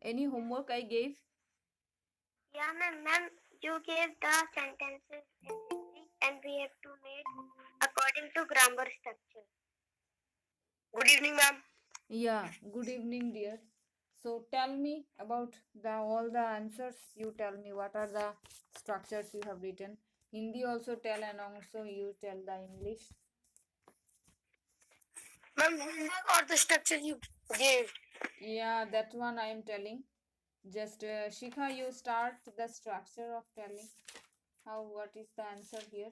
Any homework I gave? Yeah, ma'am, you gave the sentences in Hindi and we have to make according to grammar structure. Good evening, ma'am. Yeah, good evening, dear. So tell me about the all the answers. You tell me what are the structures you have written. Hindi also tell, and also you tell the English. Ma'am, homework or the structure you gave? Yeah, that one I am telling. Just Shikha, you start the structure of telling how what is the answer here.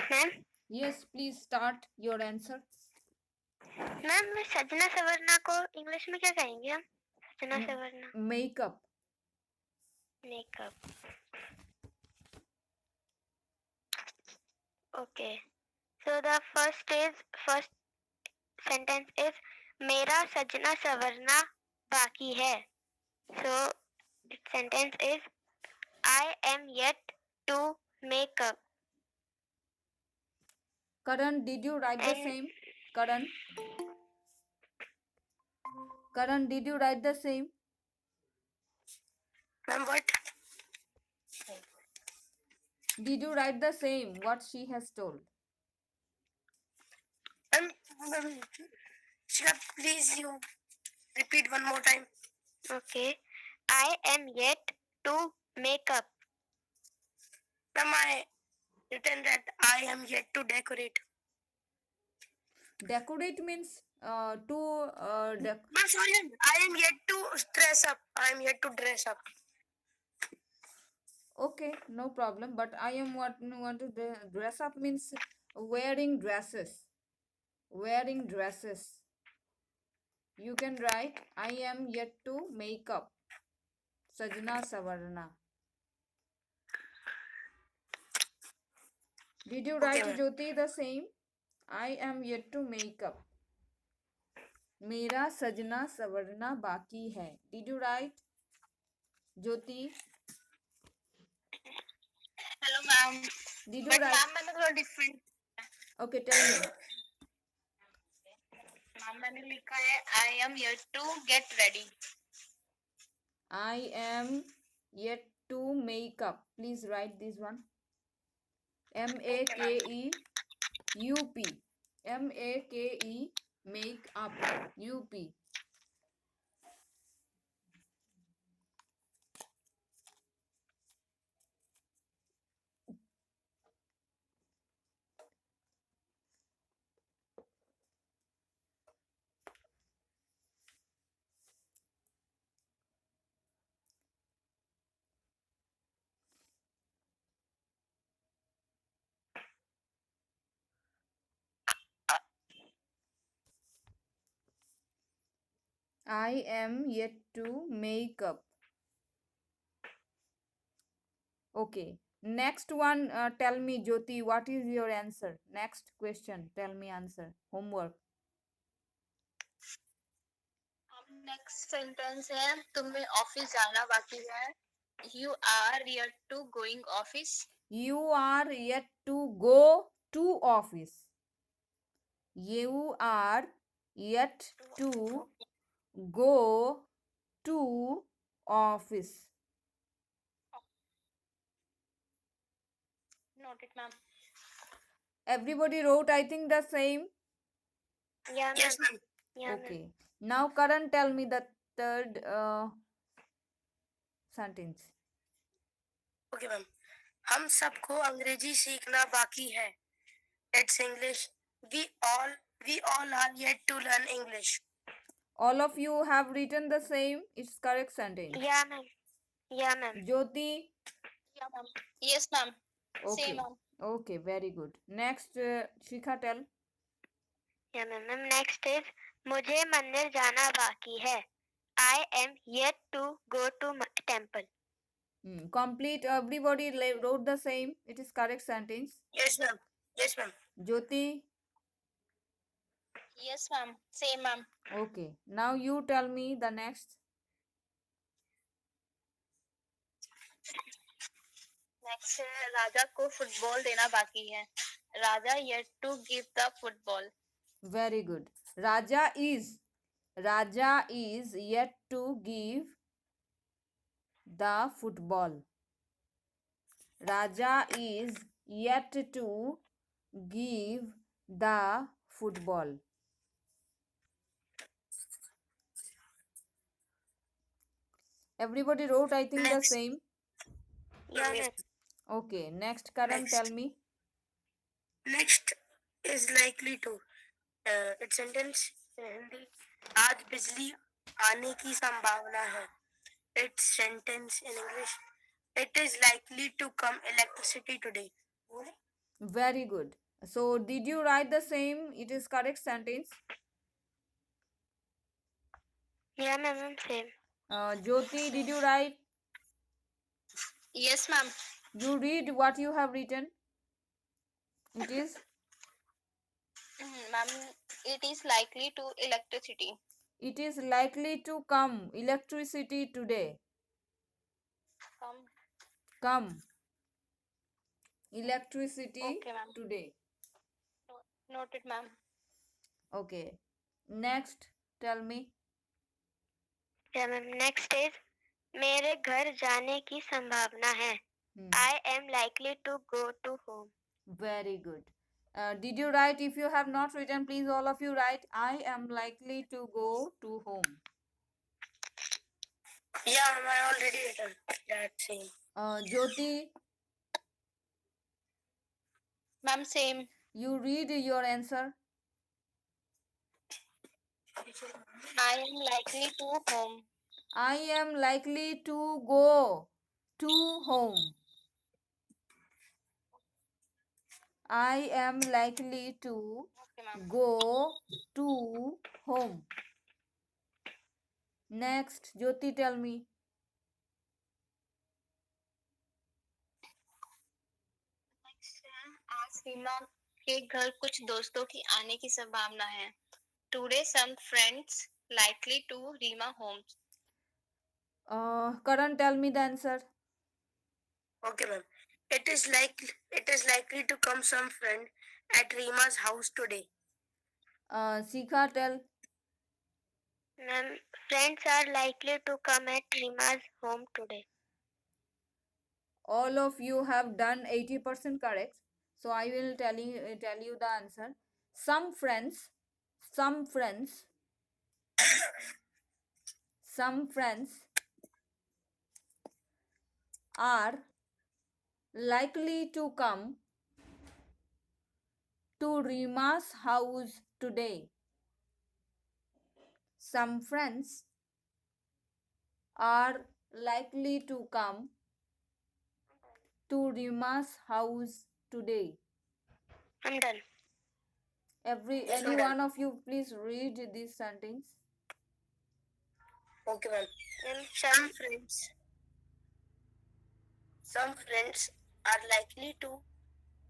Ma'am, Yes, please start your answer. Ma'am मैं सजना सवरना को English में क्या कहेंगे हम? सजना सवरना Makeup. Makeup. Okay. So the first sentence is मेरा सजना सवरना बाकी है. So the sentence is I am yet to make up. Karan, did you write the same? Karan, did you write the same? Ma'am, what? Did you write the same what she has told? Ma'am, Shikha, please you repeat one more time. Okay. I am yet to make up. Ma'am, I written that I am yet to decorate. Decorate means to Ma'am, sorry, I am yet to dress up. I am yet to dress up. okay, no problem. But I am want to dress up means wearing dresses. Wearing dresses. You can write I am yet to make up. Sajna Savarna. Did you write Jyoti the same? I am yet to make up. मेरा सजना सवरना बाकी है. Did you write Jyoti? Hello, ma'am. Did you But write? ma'am, मैंने थोड़ा different. Okay, tell me. Ma'am, मैंने लिखा है I am yet to get ready. I am yet to make up. Please write this one. MAKEUP. MAKE make up. UP. I am yet to make up. Okay. Next one, tell me, Jyoti, what is your answer? Next question, tell me answer. Homework. Next sentence है तुम्हें office जाना बाकी है. You are yet to going office. You are yet to go to office. You are yet to go to office. Noted, ma'am. Everybody wrote, I think, the same. Yeah, yes, ma'am. Yeah, okay. Now, Karan, tell me the third sentence. Okay, ma'am. हम सबको अंग्रेजी सीखना बाकी है. It's English. We all are yet to learn English. All of you have written the same. It's correct sentence. Yeah, ma'am. Yeah, ma'am. Jyoti. Yeah, ma'am. Yes, ma'am. Okay. Same, ma'am. Okay, very good. Next, Shikha, tell. Yeah, ma'am. Next is मुझे मंदिर जाना बाकी है. I am yet to go to temple. Complete. Everybody wrote the same. It is correct sentence. Yes, ma'am. Yes, ma'am. Jyoti. Yes, ma'am. Same, ma'am. Okay. Now you tell me the next. Next है राजा को football देना बाकी है. राजा yet to give the football. Very good. Raja is yet to give the football. Raja is yet to give the football. Everybody wrote, I think, the same. Yeah. Okay, next, Karan, tell me. Next is likely to. Its sentence in Hindi. आज बिजली आने की संभावना है. Its sentence in English. It is likely to come electricity today. Very good. So, did you write the same? It is correct sentence. Yeah, ma'am, same. Jyoti, did you write? Yes, ma'am. You read what you have written. It is? Ma'am, it is likely to electricity. It is likely to come electricity today. Come electricity Okay, ma'am. today. Noted, ma'am. Okay. Next, tell me. Yeah, ma'am. Next is मेरे घर जाने की संभावना है. I am likely to go to home. Very good. Did you write? If you have not written, please all of you write. I am likely to go to home. Yeah, I already written that same. Jyoti, Ma'am, same. you read your answer. I am likely to home. I am likely to go to home. I am likely to go to home. Next, Jyoti, tell me. आज सीमा के घर कुछ दोस्तों की आने की संभावना है. Today some friends likely to Rima homes. Karan, tell me the answer. Okay, ma'am. It is likely to come some friend at Rima's house today. Sikha, tell. Ma'am, friends are likely to come at Rima's home today. All of you have done 80% correct. So I will tell you the answer. Some friends, some friends, some friends are likely to come to Rima's house today. Some friends are likely to come to Rima's house today. I'm done. Any one of you please read this sentence. Okay, ma'am. Some friends are likely to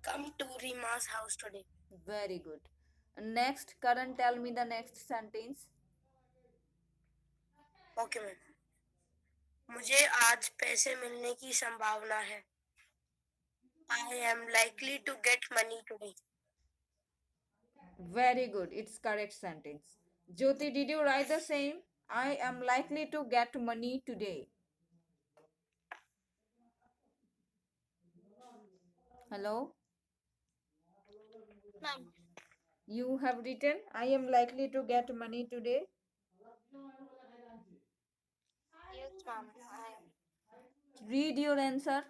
come to Rima's house today. Very good. Next, Karan, tell me the next sentence. Okay, ma'am. मुझे आज पैसे मिलने की संभावना है. I am likely to get money today. Very good. It's correct sentence. Jyoti, did you write the same? I am likely to get money today. Hello? Ma'am. You have written, I am likely to get money today. Yes, ma'am. Read your answer.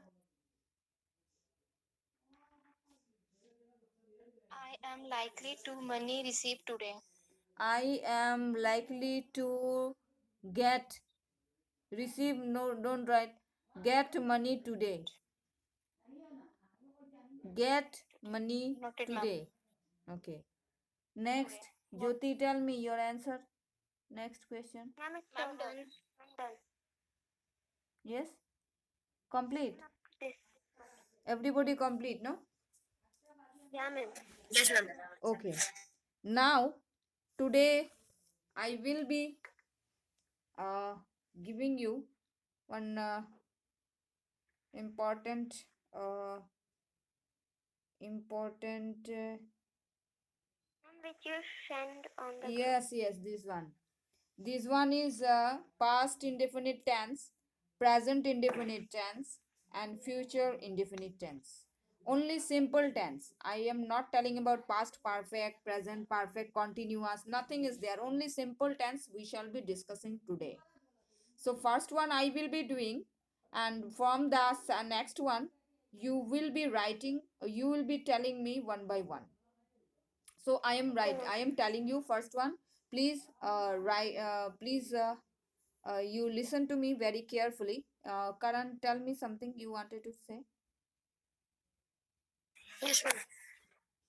I am likely to money received today. I am likely to get, receive, no, don't write, get money today. Get money Noted, today. Okay. Next, Jyoti, tell me your answer. Next question. Ma'am, I'm done. Yes? Complete? Everybody complete, no? Yeah, ma'am. Yes, ma'am. Okay. Now, today I will be giving you one important uh, important. Which you send on the group. Yes, this one. This one is past indefinite tense, present indefinite tense, and future indefinite tense. Only simple tense. I am not telling about past perfect, present perfect, continuous. Nothing is there. Only simple tense we shall be discussing today. So first one I will be doing, and from the next one you will be writing. You will be telling me one by one. So I am right. I am telling you first one. Please write. Please you listen to me very carefully. Karan, tell me something you wanted to say. Yes, ma'am.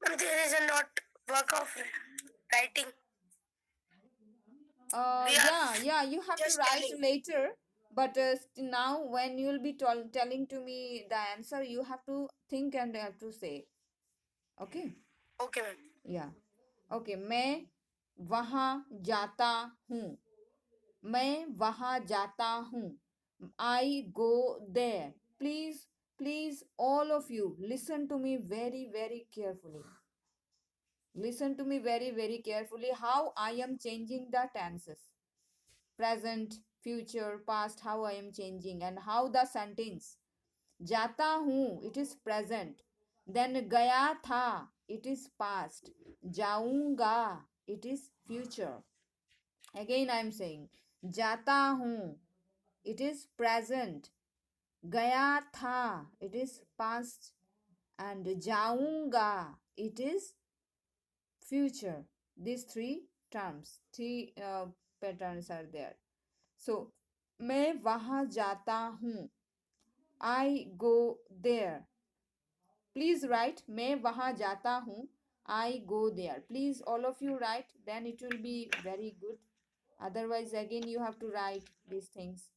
But there is a lot work of writing. Yeah, you have to write later. But now when you will be telling to me the answer, you have to think and have to say. Okay. Okay, ma'am. Yeah. Okay. मैं वहाँ जाता हूँ. मैं वहाँ जाता हूँ. I go there. Please, all of you, listen to me very carefully. Listen to me very carefully how I am changing the tenses. Present, future, past, how I am changing, and how the sentence. जाता हूँ, it is present. Then गया था, it is past. जाऊंगा, it is future. Again I am saying, जाता हूँ, it is present. गया था, it is past. And जाऊंगा, it is future. These three patterns are there. So मैं वहाँ जाता हूँ. I go there. Please write. मैं वहाँ जाता हूँ. I go there. Please all of you write. Then it will be very good. Otherwise again you have to write these things.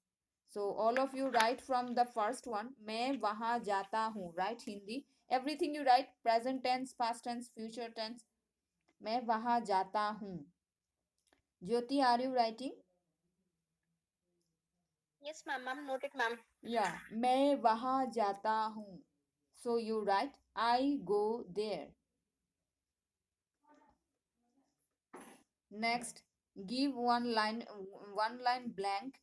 So all of you write from the first one. मैं वहाँ जाता हूँ. Write Hindi. Everything you write. Present tense, past tense, future tense. मैं वहाँ जाता हूँ. Jyoti, are you writing? Yes, ma'am. Ma'am, noted, ma'am. Yeah. मैं वहाँ जाता हूँ. So you write I go there. Next, give one line blank.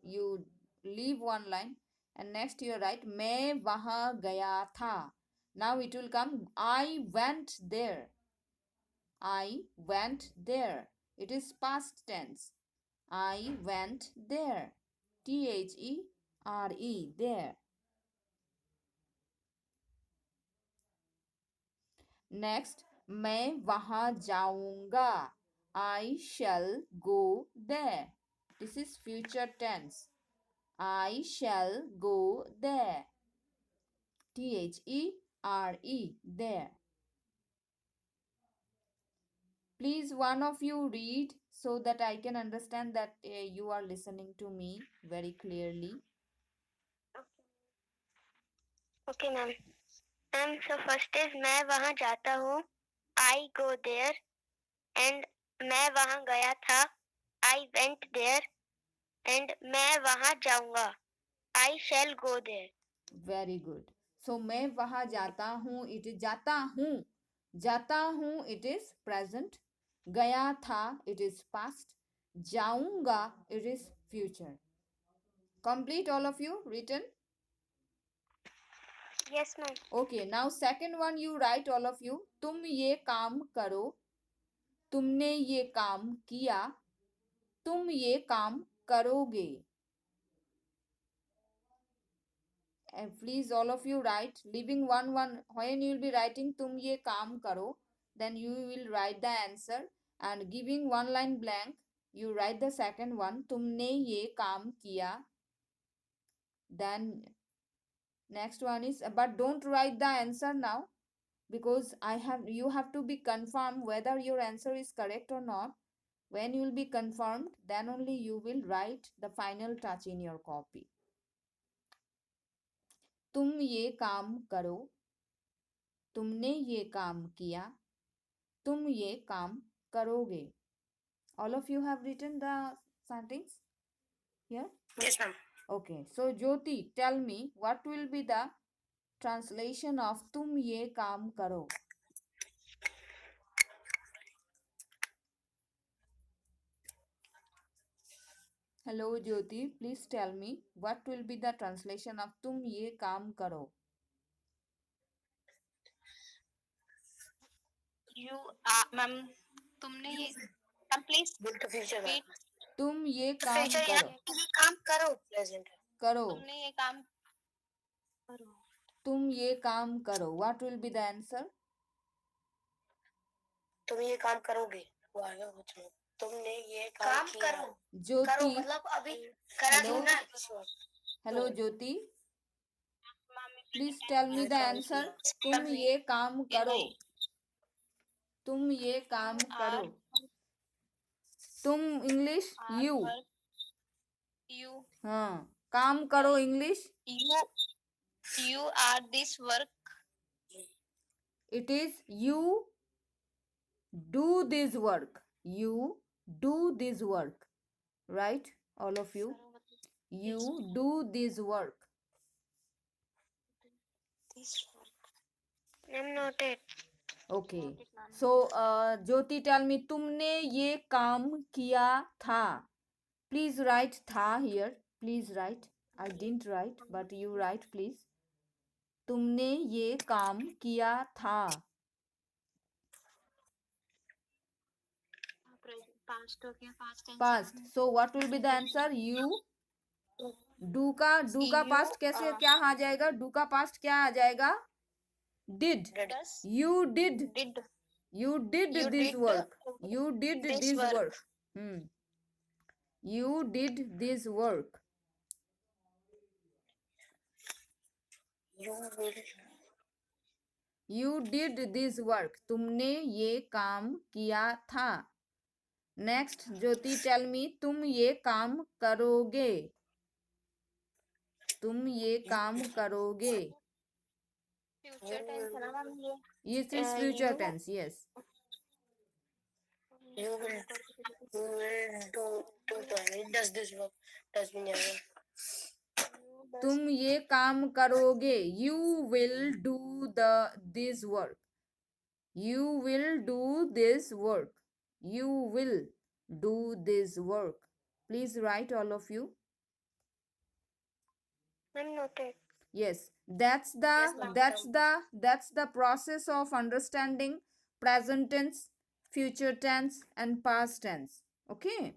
You leave one line, and next you write मैं वहाँ गया था. Now it will come I went there. I went there. It is past tense. I went there. THERE, there. Next, मैं वहाँ जाऊंगा. I shall go there. This is future tense. I shall go there. THERE, there. Please, one of you read so that I can understand that you are listening to me very clearly. Okay, ma'am. Ma'am, so first is मैं वहाँ जाता हूँ. I go there. And मैं वहाँ गया था. I went there. And मैं वहाँ जाऊंगा. I shall go there. Very good. So मैं वहाँ जाता हूँ. It is जाता हूँ. जाता हूँ, it is present. गया था, it is past. जाऊंगा, it is future. Complete all of you written? Yes, ma'am. Okay, now second one you write all of you. तुम ये काम करो. तुमने ये काम किया. तुम ये काम करोगे. And please all of you write, leaving one when you will be writing तुम ये काम करो, then you will write the answer, and giving one line blank you write the second one तुमने ये काम किया. Then next one is, but don't write the answer now, because you have to be confirmed whether your answer is correct or not. When you will be confirmed, then only you will write the final touch in your copy. तुम ये काम करो. तुमने ये काम किया. तुम ये काम करोगे. All of you have written the sentence here? Yes, ma'am. Okay, so Jyoti, tell me what will be the translation of तुम ये काम करो. Hello Jyoti, please tell me what will be the translation of तुम ये काम करो. You ma'am, तुमने ये please repeat. तुम ये काम Future करो. तुम ये काम करो. Present. करो. तुमने ये काम करो. तुम ये काम करो. What will be the answer? तुम ये काम करोगे. वो आएगा कुछ नहीं. तुमने ये काम किया. करो. ज्योति. करो मतलब अभी करा Hello? दो ना. Hello Jyoti, please tell me the answer. तुम ये काम करो. तुम ये काम करो. तुम इंग्लिश यू. You. हाँ, काम करो English. You are this work. It is you do this work. You do this work. Right? All of you. You do this work. This work. I'm noted. Okay. So, Jyoti, tell me, तुमने ये काम किया था. Please write था here. Please write. I didn't write, but you write, please. तुमने ये काम किया था. Past हो गया. Past. So, what will be the answer? You. Do का past कैसे क्या आ जाएगा? Do का past क्या आ जाएगा? Did. You did. You did this work. You did this work. You did this work. You did this work. तुमने ये काम किया था. Next, ज्योति, tell me, तुम ये काम करोगे. तुम ये काम करोगे. Future tense है ना मैम ये. It is future tense. Yes. You will do it. Does this work? Does me never. तुम ये काम करोगे. You will do this work. You will do this work. You will do this work. Please write, all of you. I'm noted. Yes, that's the process of understanding present tense, future tense, and past tense. Okay.